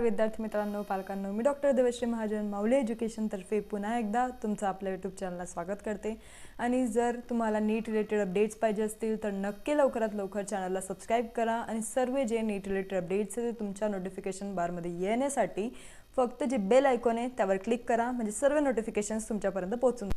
विद्यार्थी मित्रांनो, पालकांनो, मी डॉक्टर देवश्री महाजन माऊली एज्युकेशन तर्फे पुन्हा एकदा तुमचं आपल्या यूट्यूब चॅनलला स्वागत करते। आणि जर तुम्हाला नीट रिलेटेड अपडेट्स पाहिजे असतील तर नक्की लवकरात लवकर चॅनलला सबस्क्राइब करा आणि सर्व जे नीट रिलेटेड अपडेट्स आहेत ते तुमच्या नोटिफिकेशन बारमध्ये येण्यासाठी फक्त जे बेल आयकॉन आहे त्यावर क्लिक करा, म्हणजे सर्व नोटिफिकेशन्स तुमच्यापर्यंत पोहोचून।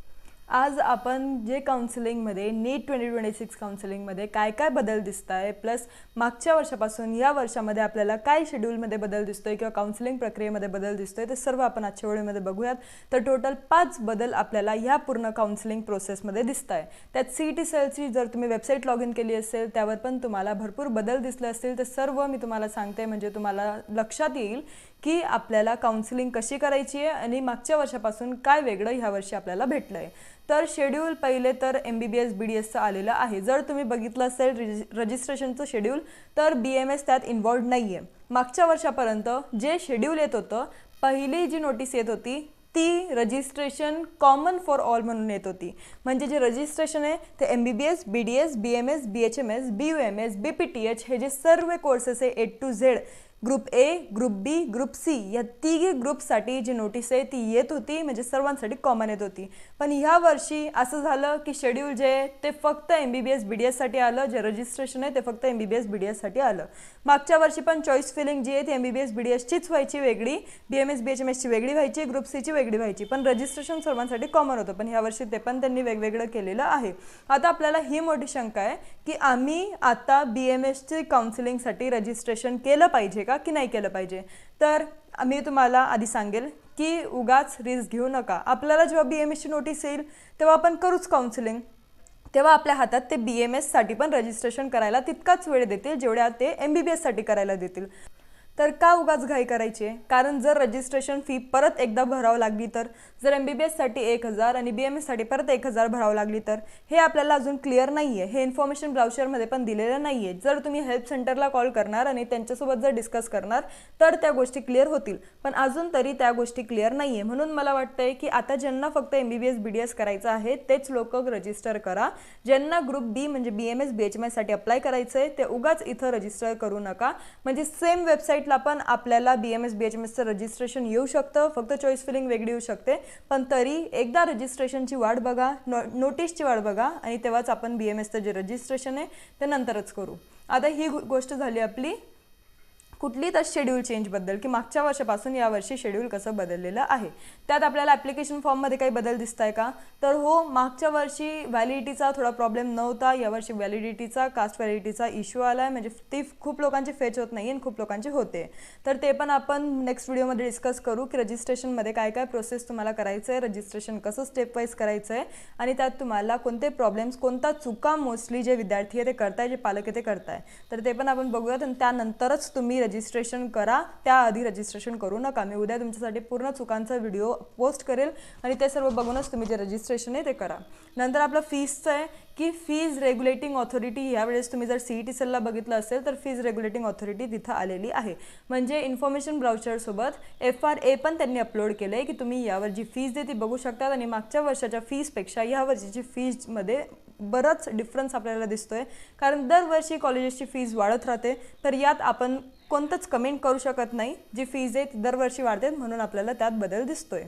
आज आपण जे काउन्सिलिंगमध्ये नीट 2026 काउन्सिलिंगमध्ये काय काय बदल दिसताय, प्लस मागच्या वर्षापासून या वर्षामध्ये आपल्याला काय शेड्यूलमध्ये बदल दिसतोय किंवा काउन्सिलिंग प्रक्रियेमध्ये बदल दिसतोय ते सर्व आपण आजच्या व्हिडिओमध्ये बघूयात। तर टोटल 5 बदल आपल्याला या पूर्ण काउन्सिलिंग प्रोसेसमध्ये दिसताय। त्यात सीईटी सेलची जर तुम्ही वेबसाईट लॉग इन केली असेल त्यावर पण तुम्हाला भरपूर बदल दिसले असतील, तर सर्व मी तुम्हाला सांगते, म्हणजे तुम्हाला लक्षात येईल की आपल्याला काउन्सिलिंग कशी करायची आहे आणि मागच्या वर्षापासून काय वेगळं ह्या वर्षी आपल्याला भेटलंय। तर शेड्यूल पहिले तर MBBS BDSचं आलेलं आहे। जर तुम्ही बघितलं असेल रजिस्ट्रेशनचं शेड्यूल तर BMS त्यात इन्वॉल्व नाहीये। मागच्या वर्षापर्यंत जे शेड्यूल येत होतं, पहिली जी नोटीस येत होती ती रजिस्ट्रेशन कॉमन फॉर ऑल म्हणून येत होती। म्हणजे जे रजिस्ट्रेशन आहे ते MBBS BDS BMS BHMS BUMS BPTH हे जे सर्व कोर्सेस आहे A to Z, group A, group B, group C या तिघी ग्रुपसाठी जी नोटीस आहे ती येत होती, म्हणजे सर्वांसाठी कॉमन येत होती। पण ह्या वर्षी असं झालं की शेड्यूल जे ते फक्त MBBS BDS साठी आलं, जे रजिस्ट्रेशन आहे ते फक्त MBBS BDS साठी आलं। मागच्या वर्षी पण चॉईस फिलिंग जी आहे ती MBBS BDS चीच व्हायची वेगळी, BMS BHMS ची वेगळी व्हायची, ग्रुप C ची वेगळी व्हायची, पण रजिस्ट्रेशन सर्वांसाठी कॉमन होतं। पण ह्या वर्षी ते पण त्यांनी वेगवेगळं केलेलं आहे। आता आपल्याला ही मोठी शंका आहे की आम्ही आता BMS ची काउन्सिलिंगसाठी रजिस्ट्रेशन केलं पाहिजे का की नाही केलं पाहिजे। तर मी तुम्हाला आधी सांगेल की उगाच रिस्क घेऊ नका। आपल्याला जेव्हा BMS ची नोटीस येईल तेव्हा आपण करूच काउन्सिलिंग, तेव्हा आपल्या हातात ते BMS साठी पण रजिस्ट्रेशन करायला तितकाच वेळ देतील जेवढ्या ते MBBS साठी करायला देतील। तर का उगाच घाई करायची आहे, कारण जर रजिस्ट्रेशन फी परत एकदा भरावं लागली तर, जर MBBS साठी 1000 आणि BMS साठी परत 1000 भरावं लागली तर हे आपल्याला अजून क्लिअर नाहीये। हे इन्फॉर्मेशन ब्राउचरमध्ये पण दिलेलं नाहीये। जर तुम्ही हेल्प सेंटरला कॉल करणार आणि त्यांच्यासोबत जर डिस्कस करणार तर त्या गोष्टी क्लिअर होतील, पण अजून तरी त्या गोष्टी क्लिअर नाहीये। म्हणून मला वाटतंय की आता ज्यांना फक्त MBBS BDS करायचं आहे तेच लोक रजिस्टर करा। ज्यांना ग्रुप B म्हणजे BMS BHMS साठी अप्लाय करायचंय ते उगाच इथं रजिस्टर करू नका, म्हणजे सेम वेबसाईट ला पण आपल्याला BMS BHMS चं रजिस्ट्रेशन येऊ शकतं, फक्त चॉईस फिलिंग वेगळी येऊ शकते। पण तरी एकदा रजिस्ट्रेशनची वाट बघा, नोटीसची वाट बघा आणि तेव्हाच आपण BMS चं जे रजिस्ट्रेशन आहे ते नंतरच करू। आता ही गोष्ट झाली आपली कुठली तर शेड्यूल चेंज बद्दल, की मागच्या वर्षापासून या वर्षी शेड्यूल कसं बदललेलं आहे। त्यात आपल्याला ॲप्लिकेशन फॉर्ममध्ये काही बदल दिसताय का, तर हो, मागच्या वर्षी व्हॅलिडिटीचा थोडा प्रॉब्लेम नव्हता, यावर्षी व्हॅलिडिटीचा कास्ट व्हॅलिडिटीचा इश्यू आला आहे, म्हणजे ती खूप लोकांची फेच होत नाही आणि खूप लोकांची होते। तर ते पण आपण नेक्स्ट व्हिडिओमध्ये डिस्कस करू की रजिस्ट्रेशनमध्ये काय काय प्रोसेस तुम्हाला करायचं आहे, रजिस्ट्रेशन कसं स्टेप वाईज करायचं आहे आणि त्यात तुम्हाला कोणते प्रॉब्लेम्स, कोणता चुका मोस्टली जे विद्यार्थी आहे ते करताय, जे पालक आहे ते करताय, तर ते पण आपण बघूयात। आणि त्यानंतरच तुम्ही रजिस्ट्रेशन करा, त्याआधी रजिस्ट्रेशन करू नका। मी उद्या तुमच्यासाठी पूर्ण चुकांचा व्हिडिओ पोस्ट करेल आणि ते सर्व बघूनच तुम्ही जे रजिस्ट्रेशन आहे ते करा। नंतर आपलं फीसचं आहे की फीज रेग्युलेटिंग ऑथॉरिटी, यावेळेस तुम्ही जर CET सेलला बघितलं असेल तर फीज रेग्युलेटिंग ऑथॉरिटी तिथं आलेली आहे। म्हणजे इन्फॉर्मेशन ब्राउचरसोबत FRA पण त्यांनी अपलोड केलं आहे की तुम्ही यावर जी फीज आहे ती बघू शकतात आणि मागच्या वर्षाच्या फीजपेक्षा या वर्षीची फीजमध्ये बराच डिफरन्स आपल्याला दिसतोय, कारण दरवर्षी कॉलेजेसची फीज वाढत राहते, तर यात आपण कोणतंच कमेंट करू शकत नाही। जी फीज आहे ती दरवर्षी वाढते, म्हणून आपल्याला त्यात बदल दिसतोय।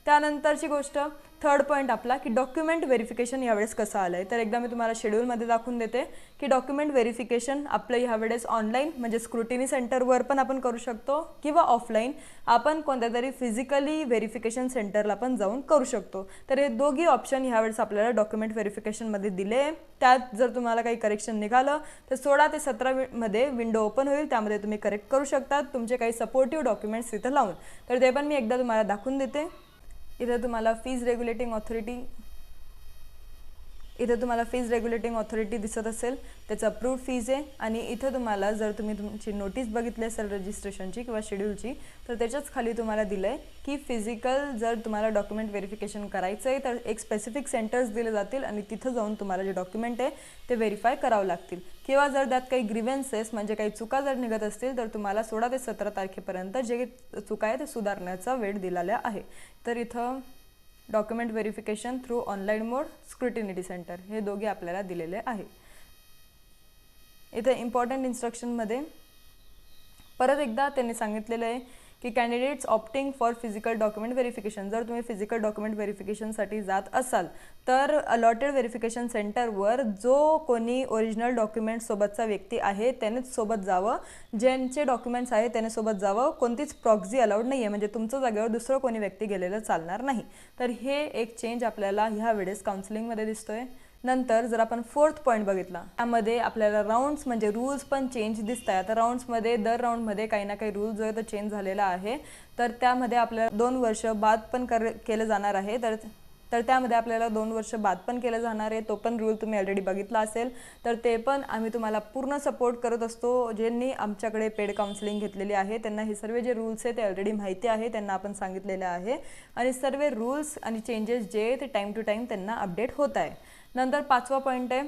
त्यानंतरची गोष्ट, थर्ड पॉईंट आपला की डॉक्युमेंट व्हेरिफिकेशन यावेळेस कसं आलं आहे, तर एकदा मी तुम्हाला शेड्यूलमध्ये दाखवून देते की डॉक्युमेंट व्हेरिफिकेशन आपलं ह्यावेळेस ऑनलाईन म्हणजे स्क्रुटिनी सेंटरवर पण आपण करू शकतो किंवा ऑफलाईन आपण कोणत्या तरी फिजिकली व्हेरिफिकेशन सेंटरला पण जाऊन करू शकतो। तर हे दोघी ऑप्शन ह्यावेळेस आपल्याला डॉक्युमेंट व्हेरिफिकेशनमध्ये दिले। त्यात जर तुम्हाला काही करेक्शन निघालं तर 16 ते 17 मध्ये विंडो ओपन होईल, त्यामध्ये तुम्ही करेक्ट करू शकता तुमचे काही सपोर्टिव्ह डॉक्युमेंट्स तिथं लावून। तर ते पण मी एकदा तुम्हाला दाखवून देते। इथं तुम्हाला फीज रेग्युलेटिंग ऑथॉरिटी दिसत असेल, त्याचं अप्रूव्ड फीज आहे। आणि इथं तुम्हाला जर तुम्ही तुमची नोटीस बघितली असेल रजिस्ट्रेशनची किंवा शेड्यूलची, तर त्याच्याच खाली तुम्हाला दिलं आहे की फिजिकल जर तुम्हाला डॉक्युमेंट व्हेरिफिकेशन करायचं आहे तर एक स्पेसिफिक सेंटर्स दिले जातील आणि तिथं जाऊन तुम्हाला जे डॉक्युमेंट आहे ते व्हेरीफाय करावं लागतील। किंवा जर त्यात काही ग्रीव्हन्सेस म्हणजे काही चुका जर निघत असतील तर तुम्हाला 16 ते 17 तारखेपर्यंत जे चुका आहे ते सुधारण्याचा वेळ दिलेला आहे। तर इथं डॉक्युमेंट व्हेरिफिकेशन थ्रू ऑनलाईन मोड, स्क्रुटिनिटी सेंटर हे दोघे आपल्याला दिलेले आहे। इथे इम्पॉर्टंट इन्स्ट्रक्शनमध्ये परत एकदा त्यांनी सांगितलेलं आहे की candidates opting for physical document verification. जर तुम्ही फिजिकल डॉक्युमेंट व्हेरिफिकेशनसाठी जात असाल तर अलॉटेड व्हेरिफिकेशन सेंटरवर जो कोणी ओरिजिनल डॉक्युमेंट सोबतचा व्यक्ती आहे त्यानेच सोबत जावं. ज्यांचे डॉक्युमेंट्स आहे त्याने सोबत जावं. कोणतीच प्रॉक्सी अलाउड नाही आहे, म्हणजे तुमच्या जागेवर दुसरं कोणी व्यक्ती गेलेलं चालणार नाही. तर हे एक चेंज आपल्याला ह्या वेळेस काउन्सिलिंगमध्ये दिसतोय. नंतर जर आपण फोर्थ पॉईंट बघितला त्यामध्ये आपल्याला राऊंड्स म्हणजे रूल्स पण चेंज दिसत आहे. आता राऊंड्समध्ये दर राऊंडमध्ये काही ना काही रूल जो आहे तो चेंज झालेला आहे. तर त्यामध्ये आपल्याला 2 वर्ष बाद पण केलं जाणार आहे. तर त्यामध्ये आपल्याला 2 वर्ष बाद पण केलं जाणार आहे. तो पण रूल तुम्ही ऑलरेडी बघितला असेल. तर ते पण आम्ही तुम्हाला पूर्ण सपोर्ट करत असतो. ज्यांनी आमच्याकडे पेड काउन्सिलिंग घेतलेली आहे त्यांना हे सर्व जे रूल्स आहे ते ऑलरेडी माहिती आहे, त्यांना आपण सांगितलेले आहे. आणि सर्व रूल्स आणि चेंजेस जे ते टाईम टू टाईम त्यांना अपडेट होत आहे. नंतर 5वा पॉईंट आहे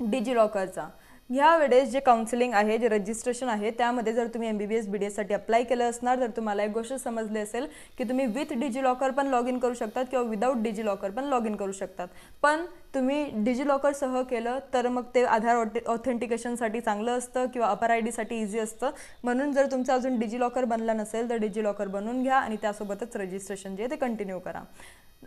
डिजिलॉकरचा. ह्या वेळेस जे काउन्सिलिंग आहे, जे रजिस्ट्रेशन आहे, त्यामध्ये जर तुम्ही MBBS BDS साठी अप्लाय केलं असणार तर तुम्हाला एक गोष्ट समजली असेल की तुम्ही विथ डिजिलॉकर पण लॉग इन करू शकतात किंवा विदाऊट डिजिलॉकर पण लॉग इन करू शकतात. पण तुम्ही डिजिलॉकरसह केलं तर मग ते आधार ऑथेंटिकेशनसाठी चांगलं असतं किंवा अपर ID साठी इझी असतं. म्हणून जर तुमचं अजून डिजिलॉकर बनलं नसेल तर डिजिलॉकर बनवून घ्या आणि त्यासोबतच रजिस्ट्रेशन जे ते कंटिन्यू करा.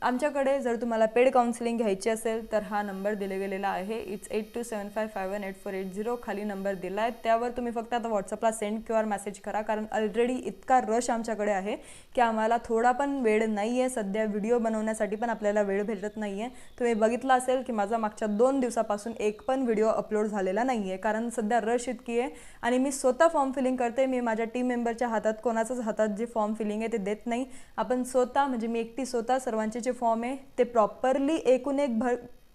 आमच्याकडे जर तुम्हाला पेड काउन्सिलिंग घ्यायची असेल तर हा नंबर दिला गेलेला आहे. इट्स 8275518480. खाली नंबर दिला आहे. त्यावर तुम्ही फक्त आता व्हॉट्सअपला सेंड QR मेसेज करा, कारण ऑलरेडी इतका रश आमच्याकडे आहे की आम्हाला थोडा पण वेळ नाही आहे. सध्या व्हिडिओ बनवण्यासाठी पण आपल्याला वेळ भेटत नाही आहे. तुम्ही बघितलं असेल की माझा मागच्या 2 दिवसापासून एक पण व्हिडिओ अपलोड झालेला नाही आहे, कारण सध्या रश इतकी आहे. आणि मी स्वतः फॉर्म फिलिंग करते. मी माझ्या टीम मेंबरच्या हातात, कोणाच्याच हातात जे फॉर्म फिलिंग आहे ते देत नाही. आपण स्वतः म्हणजे मी एकटी स्वतः सर्वांचे जे फॉर्म आहे ते प्रॉपरली एकूण एक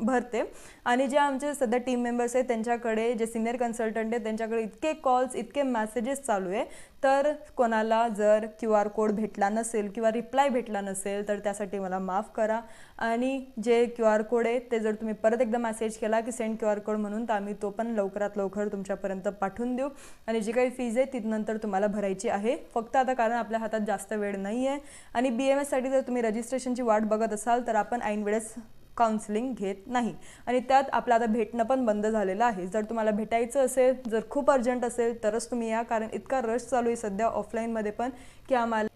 भरते. आणि जे आमचे सध्या टीम मेंबर्स आहेत त्यांच्याकडे, जे सिनियर कन्सल्टंट आहेत त्यांच्याकडे इतके कॉल्स, इतके मेसेजेस चालू आहे. तर कोणाला जर QR कोड भेटला नसेल किंवा रिप्लाय भेटला नसेल तर त्यासाठी मला माफ करा. आणि जे QR कोड आहे ते जर तुम्ही परत एकदा मेसेज केला की सेंड QR कोड म्हणून, तर आम्ही तो पण लवकरात लवकर तुमच्यापर्यंत पाठवून देऊ. आणि जी काही फीज आहे ती नंतर तुम्हाला भरायची आहे. फक्त आता कारण आपल्या हातात जास्त वेळ नाही आहे. आणि BMS साठी जर तुम्ही रजिस्ट्रेशनची वाट बघत असाल तर आपण ऐन वेळेस काउन्सिलिंग घेत नाही. आणि त्यात आपलं आता भेटणं पण बंद झालेलं आहे. जर तुम्हाला भेटायचं असेल, जर खूप अर्जंट असेल तरच तुम्ही या, कारण इतका रश चालू आहे सध्या ऑफलाईनमध्ये पण की आम्हाला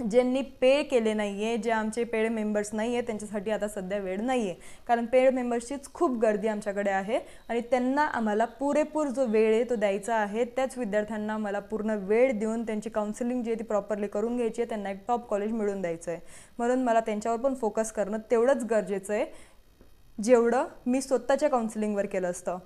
ज्यांनी पे केले नाही आहे, जे आमचे पेड मेंबर्स नाही आहे त्यांच्यासाठी आता सध्या वेळ नाही आहे. कारण पेड मेंबर्सचीच खूप गर्दी आमच्याकडे आहे आणि त्यांना आम्हाला पुरेपूर जो वेळ आहे तो द्यायचा आहे. त्याच विद्यार्थ्यांना मला पूर्ण वेळ देऊन त्यांची काउन्सिलिंग जी आहे ती प्रॉपरली करून घ्यायची आहे. त्यांना एक टॉप कॉलेज मिळून द्यायचं आहे. म्हणून मला त्यांच्यावर पण फोकस करणं तेवढंच गरजेचं आहे जेवढं मी स्वतःच्या काउन्सिलिंगवर केलं असतं.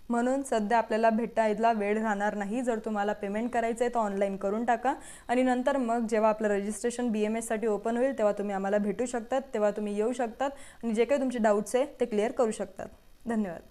म्हणून सध्या आपल्याला भेटायला वेळ राहणार नाही. जर तुम्हाला पेमेंट करायचं आहे तर ऑनलाईन करून टाका. आणि नंतर मग जेव्हा आपलं रजिस्ट्रेशन BMS साठी ओपन होईल तेव्हा तुम्ही आम्हाला भेटू शकतात, तेव्हा तुम्ही येऊ शकतात आणि जे काही तुमचे डाऊट्स आहे ते क्लिअर करू शकतात. धन्यवाद.